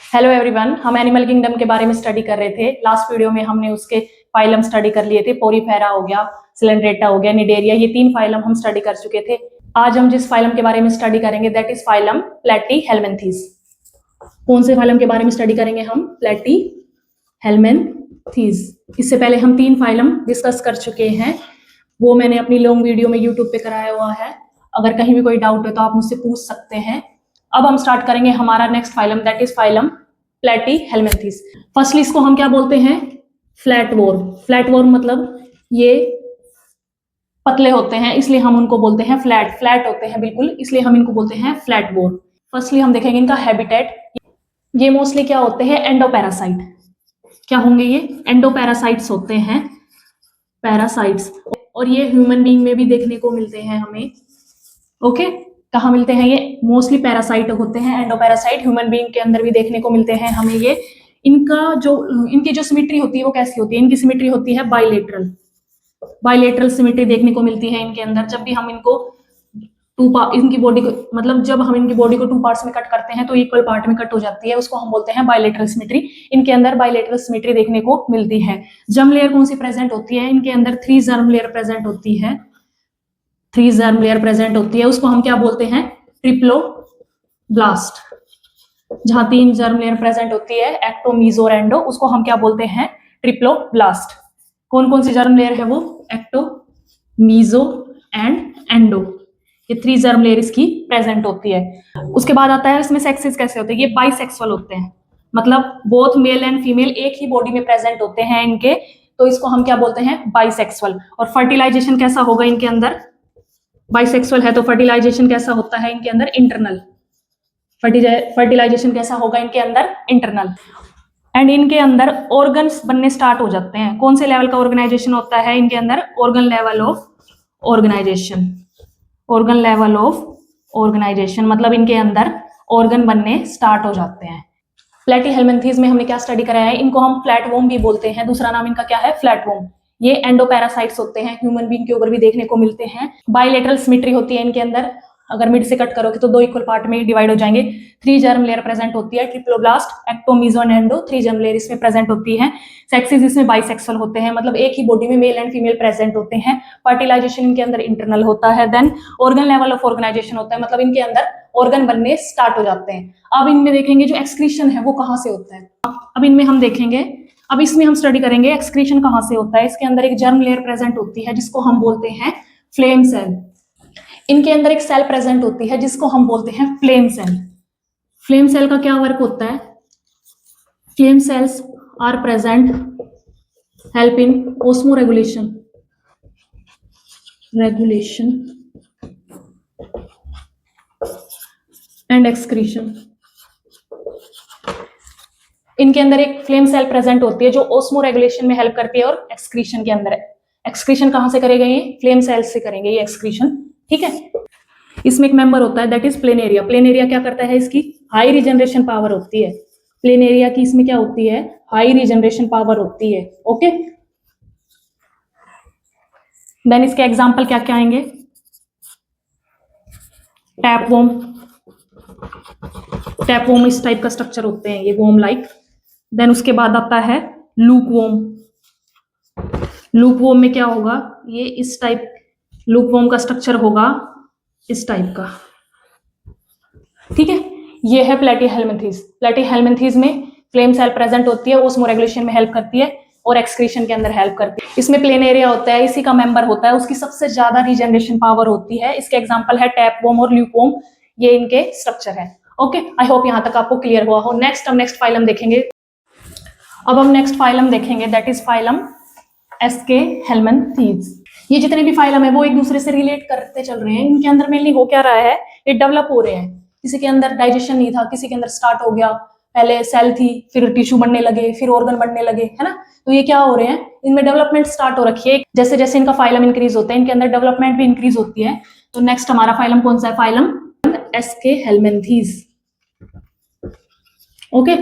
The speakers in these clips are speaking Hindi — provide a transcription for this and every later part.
हेलो एवरीवन, हम एनिमल किंगडम के बारे में स्टडी कर रहे थे। लास्ट वीडियो में हमने उसके फाइलम स्टडी कर लिए थे। पोरीफेरा हो गया, सिलेंड्रेटा हो गया, निडेरिया, ये 3 फाइलम हम स्टडी कर चुके थे। आज हम जिस फाइलम के बारे में स्टडी करेंगे दैट इज फाइलम प्लेटीहेल्मिन्थीज। कौन से फाइलम के बारे में स्टडी करेंगे हम? प्लेटीहेल्मिन्थीज। इससे पहले हम 3 फाइलम डिस्कस कर चुके हैं, वो मैंने अपनी लॉन्ग वीडियो में यूट्यूब पे कराया हुआ है। अगर कहीं भी कोई डाउट है तो आप मुझसे पूछ सकते हैं। अब हम स्टार्ट करेंगे हमारा next phylum that is phylum Platyhelminthes. Firstly इसको हम क्या बोलते हैं? फ्लैटवोर्म। फ्लैटवोर्म मतलब ये पतले होते हैं इसलिए हम उनको बोलते हैं फ्लैट होते हैं बिल्कुल, इसलिए हम इनको बोलते हैं फ्लैटवोर्म। फर्स्टली हम देखेंगे इनका हैबिटेट। ये मोस्टली क्या होते हैं? एंडोपैरासाइट। क्या होंगे ये? एंडोपैरासाइट्स होते हैं, पैरासाइट्स। और ये ह्यूमन बीइंग में भी देखने को मिलते हैं हमें। ओके, कहाँ मिलते हैं ये? मोस्टली पैरासाइट होते हैं, एंडोपैरासाइट। ह्यूमन बीइंग के अंदर भी देखने को मिलते हैं हमें ये। इनकी जो सिमेट्री होती है वो कैसी होती है? इनकी सिमेट्री होती है बाइलेटरल। बाइलेटरल सिमेट्री देखने को मिलती है इनके अंदर। जब भी हम इनको इनकी बॉडी को मतलब जब हम इनकी बॉडी को 2 पार्ट्स में कट करते हैं तो इक्वल पार्ट में कट हो जाती है, उसको हम बोलते हैं बाइलेटरल सिमेट्री। इनके अंदर बाइलेटरल सिमेट्री देखने को मिलती है। जर्म लेयर कौन सी प्रेजेंट होती है? इनके अंदर 3 जर्म लेयर प्रेजेंट होती है। 3 जर्म लेयर प्रेजेंट होती है, उसको हम क्या बोलते हैं? ट्रिप्लोब्लास्ट। जहां 3 जर्म लेयर प्रेजेंट होती है, एक्टो, मीजो और एंडो, उसको हम क्या बोलते हैं? ट्रिप्लोब्लास्ट। कौन कौन सी जर्म लेयर है वो? Ecto, meso and endo. ये 3 जर्म लेयर इसकी प्रेजेंट होती है। उसके बाद आता है इसमें सेक्सेस कैसे होते हैं? ये बाइसेक्सुअल होते हैं, मतलब बोथ मेल एंड फीमेल एक ही बॉडी में प्रेजेंट होते हैं इनके, तो इसको हम क्या बोलते हैं? बाइसेक्सुअल। और फर्टिलाइजेशन कैसा होगा इनके अंदर? बाइसेक्सुअल है तो फर्टिलाइजेशन कैसा होता है इनके अंदर? इंटरनल। फर्टिलाइजेशन कैसा होगा इनके अंदर? इंटरनल। एंड इनके अंदर ऑर्गन्स बनने स्टार्ट हो जाते हैं। कौन से लेवल का ऑर्गेनाइजेशन होता है इनके अंदर? Organ level of organisation. Organ level of organisation मतलब इनके अंदर ऑर्गन बनने स्टार्ट हो जाते हैं। प्लेटीहेल्मिन्थीज में हमने क्या स्टडी कराया है? इनको हम फ्लैटवोर्म भी बोलते हैं। दूसरा नाम इनका क्या है? फ्लैटवोर्म। ये एंडोपैरासाइट्स होते हैं, ह्यूमन बीइंग के ऊपर भी देखने को मिलते हैं। बाइलेटरल सिमेट्री होती है इनके अंदर। अगर मिड से कट करोगे तो 2 इक्वल पार्ट में डिवाइड हो जाएंगे। 3 जर्म लेयर प्रेजेंट होती है, triploblast, ecto, meso and endo. 3 germ layer इसमें प्रेजेंट होती है। सेक्सेस इसमें बाइसेक्सुअल होते हैं, मतलब एक ही बॉडी में मेल एंड फीमेल प्रेजेंट होते हैं। फर्टिलाइजेशन इनके अंदर इंटरनल होता है। Then organ level of organization होता है, मतलब इनके अंदर ऑर्गन बनने स्टार्ट हो जाते हैं। अब इनमें देखेंगे जो एक्सक्रीशन है वो कहाँ से होता है। अब इनमें हम देखेंगे, अब इसमें हम स्टडी करेंगे एक्सक्रीशन कहाँ से होता है। इसके अंदर एक जर्म लेयर प्रेजेंट होती है जिसको हम बोलते हैं फ्लेम सेल। इनके अंदर एक सेल प्रेजेंट होती है जिसको हम बोलते हैं फ्लेम सेल। फ्लेम सेल का क्या वर्क होता है? Flame cells are present help in osmoregulation and excretion. इनके अंदर एक फ्लेम सेल प्रेजेंट होती है जो ऑस्मो रेगुलेशन में हेल्प करती है और एक्सक्रीशन के अंदर है। एक्सक्रीशन कहां से करेंगे? ये फ्लेम सेल्स से करेंगे ये एक्सक्रीशन, ठीक है। इसमें एक मेंबर होता है दैट इज प्लेनेरिया। प्लेनेरिया क्या करता है? इसकी हाई रिजनरेशन पावर होती है। प्लेनेरिया की इसमें क्या होती है? हाई रिजनरेशन पावर होती है। ओके, देन इसके एग्जांपल क्या क्या आएंगे? टैपवॉर्म। टैपवॉर्म इस टाइप का स्ट्रक्चर होते हैं ये, वॉर्म लाइक। देन उसके बाद आता है लूकवॉर्म। लूकवॉर्म में क्या होगा? ये इस टाइप लूकवॉर्म का स्ट्रक्चर होगा, इस टाइप का, ठीक है। ये है प्लेटीहेल्मिन्थीज। प्लेटीहेल्मिन्थीज में फ्लेम सेल प्रेजेंट होती है, ऑस्मो रेगुलेशन में हेल्प करती है और एक्सक्रीशन के अंदर हेल्प करती है। इसमें प्लेनेरिया होता है, इसी का मेंबर होता है, उसकी सबसे ज्यादा रीजनरेशन पावर होती है। इसके एग्जांपल है टैपवॉर्म और ल्यूकवॉर्म, ये इनके स्ट्रक्चर है। ओके, आई होप यहां तक आपको क्लियर हुआ हो। नेक्स्ट हम नेक्स्ट फाइलम देखेंगे। अब हम नेक्स्ट फाइलम देखेंगे दैट इज फाइलम एस्केहेल्मिन्थीज। ये जितने भी फाइलम है वो एक दूसरे से रिलेट करते चल रहे हैं। इनके अंदर मेनली हो क्या रहा है? ये डेवलप हो रहे हैं। किसी के अंदर डाइजेशन नहीं था, किसी के अंदर स्टार्ट हो गया। पहले सेल थी, फिर टिश्यू बनने लगे, फिर ऑर्गन बनने लगे, है ना। तो ये क्या हो रहे हैं? इनमें डेवलपमेंट स्टार्ट हो रखी है। जैसे जैसे इनका फाइलम इंक्रीज होता है इनके अंदर डेवलपमेंट भी इंक्रीज होती है। तो नेक्स्ट हमारा फाइलम कौन सा है? फाइलम एस्केहेल्मिन्थीज। ओके,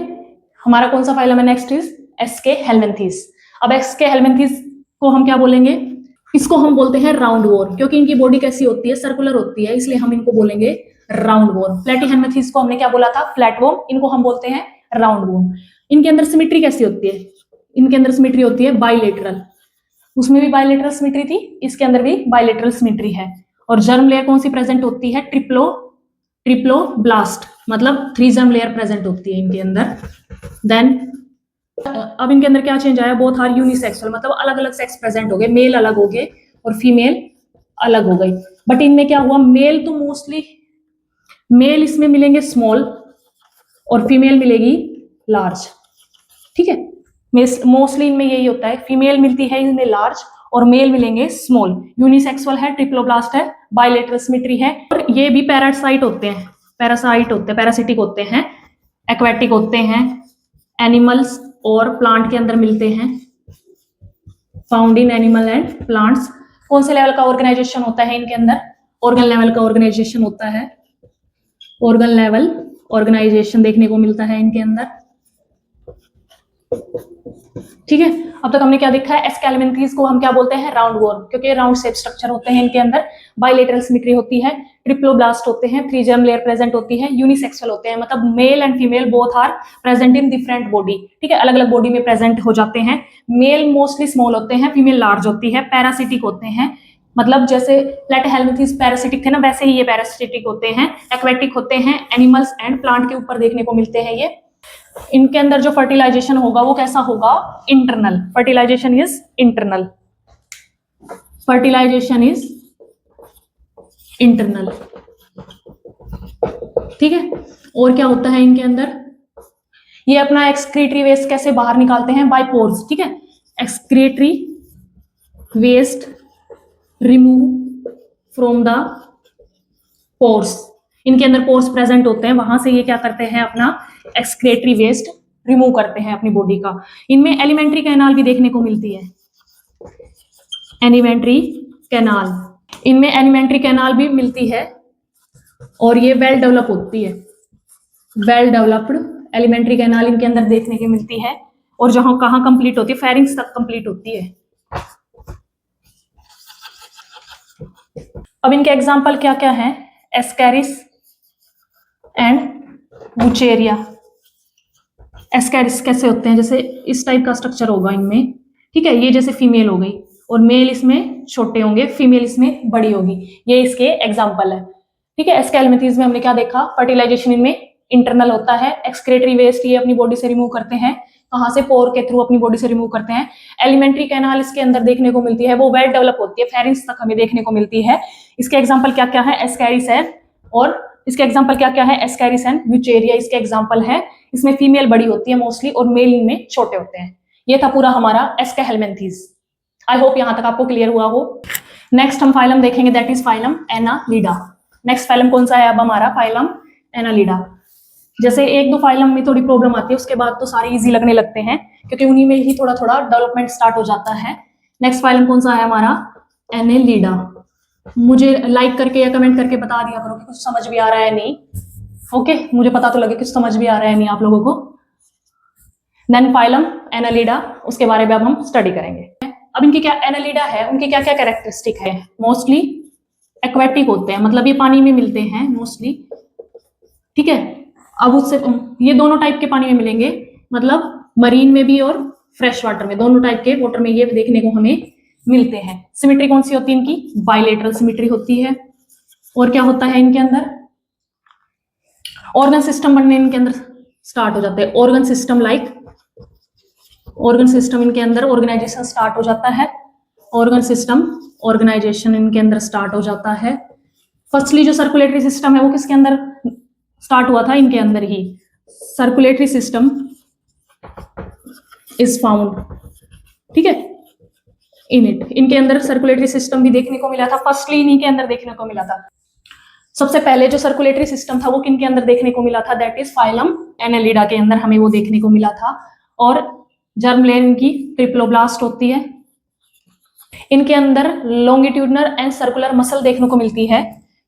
हमारा कौन सा फाइलम है? Next is aschelminthes. अब एस्केहेल्मिन्थीज को हम क्या बोलेंगे? इसको हम बोलते हैं राउंड वोर, क्योंकि इनकी बॉडी कैसी होती है? सर्कुलर होती है, इसलिए हम इनको बोलेंगे राउंड वोर्म। प्लेटिहेल्मिंथेस को हमने क्या बोला था? Flat worm. इनको हम बोलते हैं राउंड वोर्म। इनके अंदर सिमेट्री कैसी होती है? इनके अंदर सिमेट्री होती है बाइलेटरल। उसमें भी बाइलेटरल सिमेट्री थी, इसके अंदर भी बाइलेटरल सिमेट्री है। और जर्म लेयर कौन सी प्रेजेंट होती है? ट्रिप्लोब्लास्ट, मतलब 3 जर्म लेयर प्रेजेंट होती है इनके अंदर। देन अब इनके अंदर क्या चेंज आया? बोथ आर यूनिसेक्सुअल, मतलब अलग अलग सेक्स प्रेजेंट हो गए, मेल अलग हो गए और फीमेल अलग हो गई। बट इनमें क्या हुआ? मेल तो मोस्टली मेल इसमें मिलेंगे स्मॉल और फीमेल मिलेगी लार्ज। ठीक है, मोस्टली इनमें यही होता है, फीमेल मिलती है इनमें लार्ज और मेल मिलेंगे स्मॉल। यूनिसेक्सुअल है, ट्रिप्लोब्लास्ट है, बाइलेटरल सिमेट्री है। और ये भी पैरासाइट होते हैं, पैरासिटिक होते हैं, एक्वेटिक होते हैं, एनिमल्स और प्लांट के अंदर मिलते हैं, found in animal and plants. कौन से लेवल का ऑर्गेनाइजेशन होता है इनके अंदर? ऑर्गन लेवल का ऑर्गेनाइजेशन होता है, ऑर्गन लेवल ऑर्गेनाइजेशन देखने को मिलता है इनके अंदर। ठीक है, अब तक हमने क्या देखा है? एस्केलेमेंथीज को हम क्या बोलते हैं? राउंड वोर्म, क्योंकि राउंड शेप स्ट्रक्चर होते हैं इनके अंदर, बाइलेटरल सिमेट्री होती है, ट्रिप्लोब्लास्ट होते हैं, 3 जर्म लेयर प्रेजेंट होती है, यूनिसेक्सुअल होते हैं, मतलब male and female both are present in different body. ठीक है, अलग अलग बॉडी में प्रेजेंट हो जाते हैं। मेल मोस्टली स्मॉल होते हैं, फीमेल लार्ज होती है, पैरासिटिक होते हैं, मतलब जैसे प्लेटिहेल्मिंथेस पैरासिटिक थे ना, वैसे ही ये पैरासिटिक होते हैं, एक्वेटिक होते हैं, एनिमल्स एंड प्लांट के ऊपर देखने को मिलते हैं ये। इनके अंदर जो फर्टिलाइजेशन होगा वो कैसा होगा? Internal. Fertilisation is internal, fertilisation is internal. ठीक है, और क्या होता है इनके अंदर? ये अपना एक्सक्रीटरी वेस्ट कैसे बाहर निकालते हैं? By pores. ठीक है, excretory waste remove from the pores. इनके अंदर पोर्स प्रेजेंट होते हैं, वहां से ये क्या करते हैं? अपना एक्सक्रीटरी वेस्ट रिमूव करते हैं अपनी बॉडी का। इनमें एलिमेंट्री कैनाल भी देखने को मिलती है, एलिमेंट्री कैनाल, इनमें एलिमेंट्री कैनाल भी मिलती है और ये वेल डेवलप होती है, वेल डेवलप्ड एलिमेंट्री कैनाल इनके अंदर देखने को मिलती है। और जहां कहां कंप्लीट होती है? फेरिंग्स तक कंप्लीट होती है। अब इनके एग्जाम्पल क्या क्या है? Ascaris and बुचेरिया। एस्कैरिस कैसे होते हैं? जैसे इस टाइप का स्ट्रक्चर होगा इनमें। ठीक है, ये जैसे फीमेल हो गई और मेल इसमें छोटे होंगे, फीमेल इसमें बड़ी होगी। ये इसके एग्जाम्पल है। ठीक है, एस्केलेमेंथेस में हमने क्या देखा? फर्टिलाइजेशन इनमें इंटरनल होता है, एक्सक्रीटरी वेस्ट ये अपनी बॉडी से रिमूव करते हैं, कहां से? पोर के थ्रू अपनी बॉडी से रिमूव करते हैं। एलिमेंट्री कैनाल इसके अंदर देखने को मिलती है, वो वेल डेवलप होती है, फेरिंग्स तक हमें देखने को मिलती है। इसके एग्जाम्पल क्या क्या है? एस्कैरिस है, और इसके एग्जाम्पल क्या क्या है? एस्कैरिस एंड ब्यूचेरिया इसके एग्जाम्पल है। इसमें फीमेल बड़ी होती है मोस्टली और मेल इनमें छोटे होते हैं। ये था पूरा हमारा एस्केलेमेंथेस। आई होप यहां तक आपको क्लियर हुआ हो। नेक्स्ट हम फाइलम देखेंगे, that is phylum Annelida. Next phylum कौन सा है अब हमारा? Phylum Annelida. जैसे 1-2 फाइलम में थोड़ी प्रॉब्लम आती है, उसके बाद तो सारे इजी लगने लगते हैं, क्योंकि उन्हीं में ही थोड़ा थोड़ा डेवलपमेंट स्टार्ट हो जाता है। नेक्स्ट फाइलम कौन सा है हमारा? एनालिडा। मुझे लाइक करके या कमेंट करके बता दिया करो कि कुछ समझ भी आ रहा है नहीं। ओके, मुझे पता तो लगे कुछ समझ भी आ रहा है नहीं आप लोगों को। देन फाइलम एनालिडा, उसके बारे में अब हम स्टडी करेंगे। अब इनकी क्या एनालिडा है, उनकी क्या क्या कैरेक्टरिस्टिक है? मोस्टली एक्वेटिक होते हैं, मतलब ये पानी में मिलते हैं मोस्टली। ठीक है, अब उससे ये दोनों टाइप के पानी में मिलेंगे, मतलब मरीन में भी और फ्रेश वाटर में, दोनों टाइप के वाटर में ये देखने को हमें मिलते हैं। सिमेट्री कौन सी होती है इनकी? बाइलेटरल सिमेट्री होती है। और क्या होता है इनके अंदर? ऑर्गन सिस्टम बनने इनके अंदर स्टार्ट हो जाते हैं। Organ system like organ system इनके अंदर ऑर्गेनाइजेशन स्टार्ट हो जाता है। ऑर्गन सिस्टम ऑर्गेनाइजेशन इनके अंदर स्टार्ट हो जाता है। फर्स्टली जो सर्कुलेटरी सिस्टम है वो किसके अंदर स्टार्ट हुआ था? इनके अंदर ही। सर्कुलेटरी सिस्टम इज फाउंड, ठीक है, इन इट। इनके अंदर सर्कुलेटरी सिस्टम भी देखने को मिला था, फर्स्टली इन्हीं के अंदर देखने को मिला था। सबसे पहले जो सर्कुलेटरी सिस्टम था वो किन के अंदर देखने को मिला था? दैट इज फाइलम एनालिडा के अंदर हमें वो देखने को मिला था। और जर्म लेयर इनकी ट्रिप्लोब्लास्ट होती है। इनके अंदर लॉन्गिट्यूडिनल एंड सर्कुलर मसल देखने को मिलती है।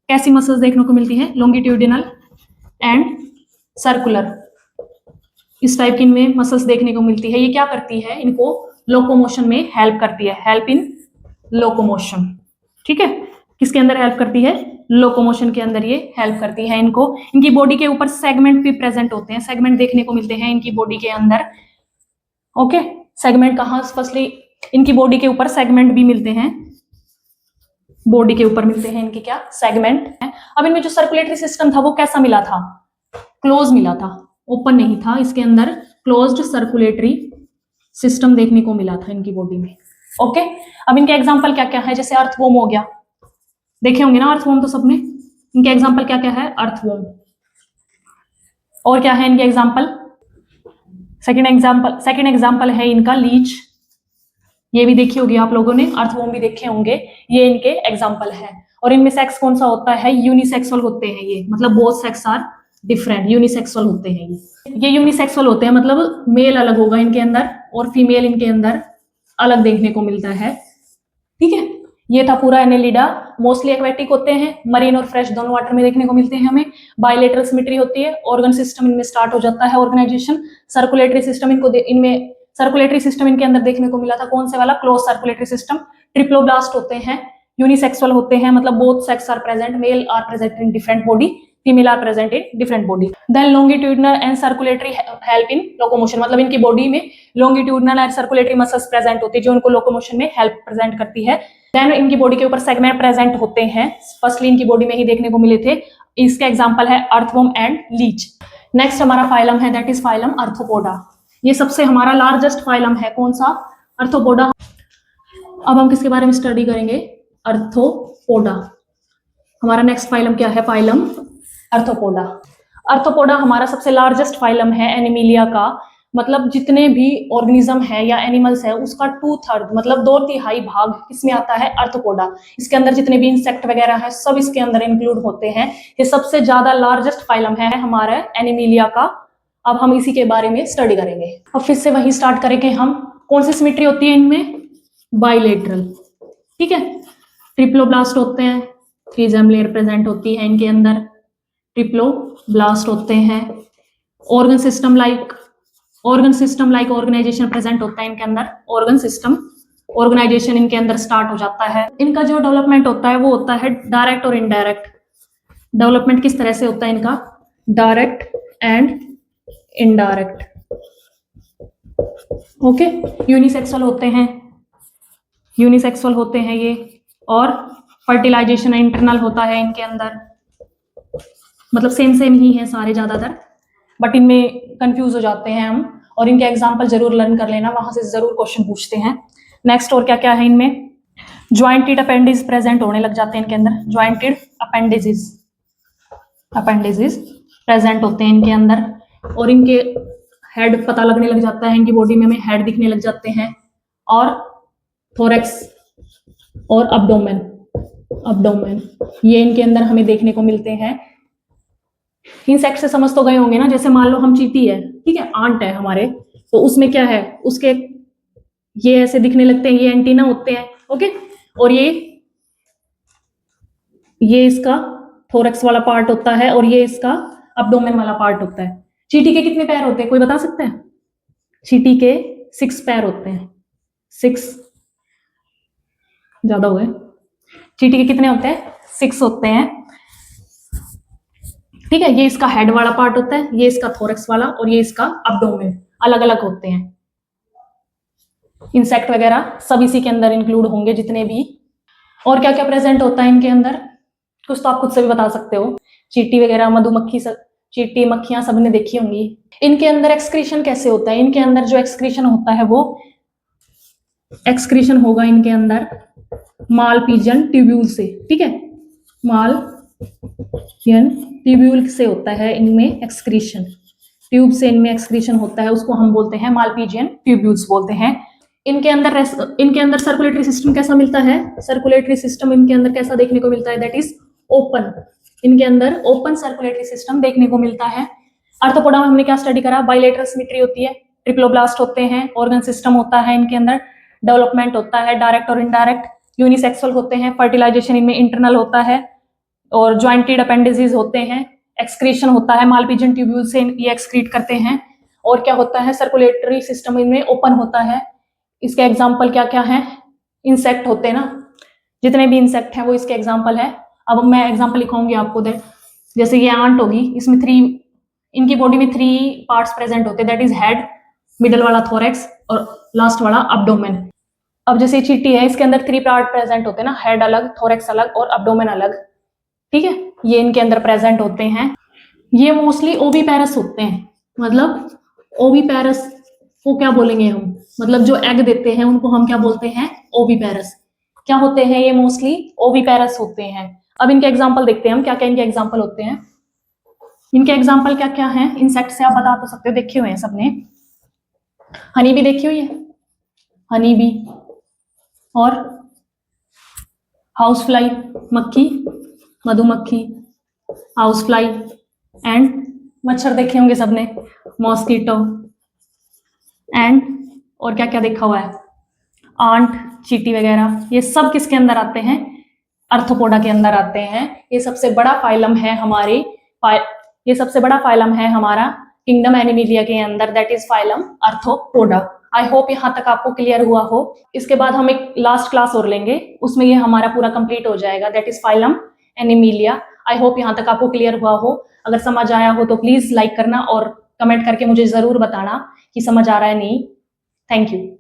कैसी मसल्स देखने को मिलती है? लॉन्गिट्यूडिनल एंड सर्कुलर, इस टाइप की इनमें मसल्स देखने को मिलती है। ये क्या करती है? इनको लोकोमोशन में हेल्प करती है, हेल्प इन लोकोमोशन। ठीक है, किसके अंदर हेल्प करती है? लोकोमोशन के अंदर ये हेल्प करती है इनको। इनकी बॉडी के ऊपर सेगमेंट भी प्रेजेंट होते हैं, सेगमेंट देखने को मिलते हैं इनकी बॉडी के अंदर। ओके, सेगमेंट कहाँ, फर्स्टली इनकी बॉडी के ऊपर सेगमेंट भी मिलते हैं, बॉडी के ऊपर मिलते हैं इनके क्या, सेगमेंट है। अब इनमें जो सर्कुलेटरी सिस्टम था वो कैसा मिला था, क्लोज मिला था, ओपन नहीं था, इसके अंदर क्लोज्ड सर्कुलेटरी सिस्टम देखने को मिला था इनकी बॉडी में। ओके, अब इनके एग्जांपल क्या क्या है, जैसे अर्थवॉर्म हो गया, देखे होंगे ना अर्थवॉर्म तो सबने। इनके एग्जांपल क्या क्या है, अर्थवॉर्म। और क्या है इनके एग्जांपल, सेकंड एग्जांपल है इनका लीच, ये भी देखी होगी आप लोगों ने, अर्थवॉर्म भी देखे होंगे, ये इनके एग्जांपल है। और इनमें सेक्स कौन सा होता है, यूनिसेक्सुअल होते हैं ये, मतलब both sex are different, unisexual होते हैं ये यूनिसेक्सुअल होते हैं, मतलब मेल अलग होगा इनके अंदर और फीमेल इनके अंदर अलग देखने को मिलता है। ठीक है, ये था पूरा एनेलिडा। मोस्टली एक्वेटिक होते हैं, मरीन और फ्रेश दोनों वाटर में देखने को मिलते हैं हमें। बायलेटरल सिमेट्री होती है, ऑर्गन सिस्टम इनमें स्टार्ट हो जाता है, ऑर्गेनाइजेशन। सर्कुलेटरी सिस्टम इनमें सर्कुलेटरी सिस्टम इनके अंदर देखने को मिला था, कौन से वाला, क्लोज सर्कुलेटरी सिस्टम। ट्रिप्लोब्लास्ट होते हैं, यूनिसेक्सुअल होते हैं, मतलब both sex are present, male are present in different body, female are present in different body. Then longitudinal and circulatory help in locomotion, मतलब इनकी बॉडी में longitudinal and circulatory muscles present होती है जो उनको लोकोमोशन में हेल्प प्रेजेंट करती है। देन इनकी बॉडी के ऊपर सेगमेंट प्रेजेंट होते हैं, फर्स्टली इनकी बॉडी में ही देखने को मिले थे। इसके एग्जांपल है अर्थवॉर्म एंड लीच। नेक्स्ट हमारा फाइलम है, दैट इज फाइलम आर्थ्रोपोडा। ये सबसे हमारा लार्जेस्ट फाइलम है, कौन सा, आर्थ्रोपोडा। अब हम किसके बारे में स्टडी करेंगे, आर्थ्रोपोडा। हमारा नेक्स्ट फाइलम क्या है, फाइलम आर्थ्रोपोडा। आर्थ्रोपोडा हमारा सबसे लार्जेस्ट फाइलम है एनिमिलिया का, मतलब जितने भी ऑर्गेनिज्म है या एनिमल्स है उसका 2/3 मतलब 2/3 भाग किसमें आता है, आर्थ्रोपोडा। इसके अंदर जितने भी इंसेक्ट वगैरह है सब इसके अंदर इंक्लूड होते हैं। ये सबसे ज्यादा लार्जेस्ट फाइलम है हमारा एनिमिलिया का। अब हम इसी के बारे में स्टडी करेंगे। अब फिर से वही स्टार्ट करेंगे हम, कौन सी सिमेट्री होती है इनमें, बाइलेटरल। ठीक है, ट्रिप्लोब्लास्ट होते हैं, 3 जेम लेयर प्रेजेंट होती है इनके अंदर, ट्रिप्लोब्लास्ट होते हैं। Organ system like organisation present होता है इनके अंदर, ऑर्गन सिस्टम ऑर्गेनाइजेशन इनके अंदर स्टार्ट हो जाता है। इनका जो डेवलपमेंट होता है वो होता है डायरेक्ट और इनडायरेक्ट। डेवलपमेंट किस तरह से होता है इनका, direct and indirect. Okay, unisexual होते हैं ये, और फर्टिलाइजेशन इंटरनल होता है इनके अंदर, मतलब सेम ही है सारे ज्यादातर, बट इनमें कंफ्यूज हो जाते हैं हम। और इनके एग्जांपल जरूर लर्न कर लेना, वहां से जरूर क्वेश्चन पूछते हैं। नेक्स्ट और क्या क्या है इनमें, ज्वाइंटेड अपेंडिज प्रेजेंट होने लग जाते हैं इनके अंदर, ज्वाइंटेड अपेंडिजेस प्रेजेंट होते हैं इनके अंदर। और इनके हेड पता लगने लग जाता है, इनकी बॉडी में हमें हेड दिखने लग जाते हैं, और थोरैक्स और अब्डोमेन ये इनके अंदर हमें देखने को मिलते हैं। इंसेक्ट से समझ तो गए होंगे ना, जैसे मान लो हम चींटी है, ठीक है, आंट है हमारे, तो उसमें क्या है, उसके ये ऐसे दिखने लगते हैं, ये एंटीना होते हैं। ओके, और ये इसका थोरैक्स वाला पार्ट होता है, और ये इसका अब्डोमेन वाला पार्ट होता है। चींटी के कितने पैर होते हैं, कोई बता सकता है? चींटी के 6 पैर होते हैं, 6 ज्यादा हुए। चींटी के कितने होते हैं, 6 होते हैं। ठीक है, ये इसका हेड वाला पार्ट होता है, ये इसका थोरैक्स वाला, और ये इसका अब्डोमेन, अलग अलग होते हैं। इंसेक्ट वगैरह सब इसी के अंदर इंक्लूड होंगे जितने भी। और क्या क्या प्रेजेंट होता है इनके अंदर, कुछ तो आप खुद से भी बता सकते हो। चींटी वगैरह, मधुमक्खी, चींटी, मक्खियां सबने देखी होंगी। इनके अंदर एक्सक्रीशन कैसे होता है, इनके अंदर जो एक्सक्रीशन होता है वो एक्सक्रीशन होगा इनके अंदर मालपीजियन ट्यूब्यूल से। ठीक है, मालपीजियन ट्यूब्यूल से होता है इनमें एक्सक्रीशन, ट्यूब से इनमें एक्सक्रीशन होता है, उसको हम बोलते हैं मालपीजियन ट्यूब्यूल्स बोलते हैं। इनके अंदर सर्कुलेटरी सिस्टम कैसा मिलता है, सर्कुलेटरी सिस्टम इनके अंदर कैसा देखने को मिलता है, दैट इज ओपन। इनके अंदर ओपन सर्कुलेटरी सिस्टम देखने को मिलता है। आर्थ्रोपोडा में हमने क्या स्टडी करा, बाइलेटरल सिमेट्री होती है, ट्रिप्लोब्लास्ट होते हैं, ऑर्गन सिस्टम होता है इनके अंदर, डेवलपमेंट होता है डायरेक्ट और इनडायरेक्ट, यूनिसेक्सुअल होते हैं, फर्टिलाइजेशन इनमें इंटरनल होता है, और ज्वाइंटेड अपेंडिजेस होते हैं, एक्सक्रीशन होता है, मालपीजियन ट्यूब्यूल से ये एक्सक्रीट करते हैं। और क्या होता है, सर्कुलेटरी सिस्टम इनमें ओपन होता है। इसके एग्जाम्पल क्या क्या है, इंसेक्ट होते हैं ना, जितने भी इंसेक्ट हैं वो इसके एग्जाम्पल है। अब मैं एग्जांपल लिखाऊंगी आपको दे, जैसे ये आंट होगी, इसमें 3, इनकी बॉडी में 3 पार्ट्स प्रेजेंट होते हैं, दैट इज हेड, मिडल वाला थोरेक्स और लास्ट वाला अब्डोमेन। अब जैसे चींटी है, इसके अंदर 3 पार्ट प्रेजेंट होते हैं ना, हेड अलग, थोरेक्स अलग और अब्डोमेन अलग, ठीक है, ये इनके अंदर प्रेजेंट होते हैं। ये मोस्टली ओविपेरस होते हैं, मतलब ओविपेरस को क्या बोलेंगे हम, मतलब जो एग देते हैं उनको हम क्या बोलते हैं, ओविपेरस। क्या होते हैं ये, मोस्टली ओविपेरस होते हैं। अब इनके एग्जाम्पल देखते हैं हम, क्या क्या इनके एग्जाम्पल होते हैं। इनके एग्जाम्पल क्या क्या हैं, इंसेक्ट से आप बता तो सकते हो, देखे हुए हैं सबने, हनी भी देखी हुई है, हनी भी, और हाउस फ्लाई, मक्खी, मधुमक्खी, हाउस फ्लाई, एंड मच्छर देखे होंगे सबने, मॉस्किटो, एंड और क्या क्या देखा हुआ है, आंट, चींटी वगैरह, ये सब किसके अंदर आते हैं, अर्थोपोडा के अंदर आते हैं। ये सबसे बड़ा फाइलम है हमारे, ये सबसे बड़ा फाइलम है हमारा किंगडम एनिमिलिया के अंदर, that is phylum Arthropoda. I hope यहाँ तक आपको क्लियर हुआ हो। इसके बाद हम एक लास्ट क्लास और लेंगे, उसमें ये हमारा पूरा कंप्लीट हो जाएगा, that is phylum Animalia. I hope यहाँ तक आपको क्लियर हुआ हो। अगर समझ आया हो तो प्लीज लाइक करना और कमेंट करके मुझे जरूर बताना कि समझ आ रहा है नहीं। Thank you.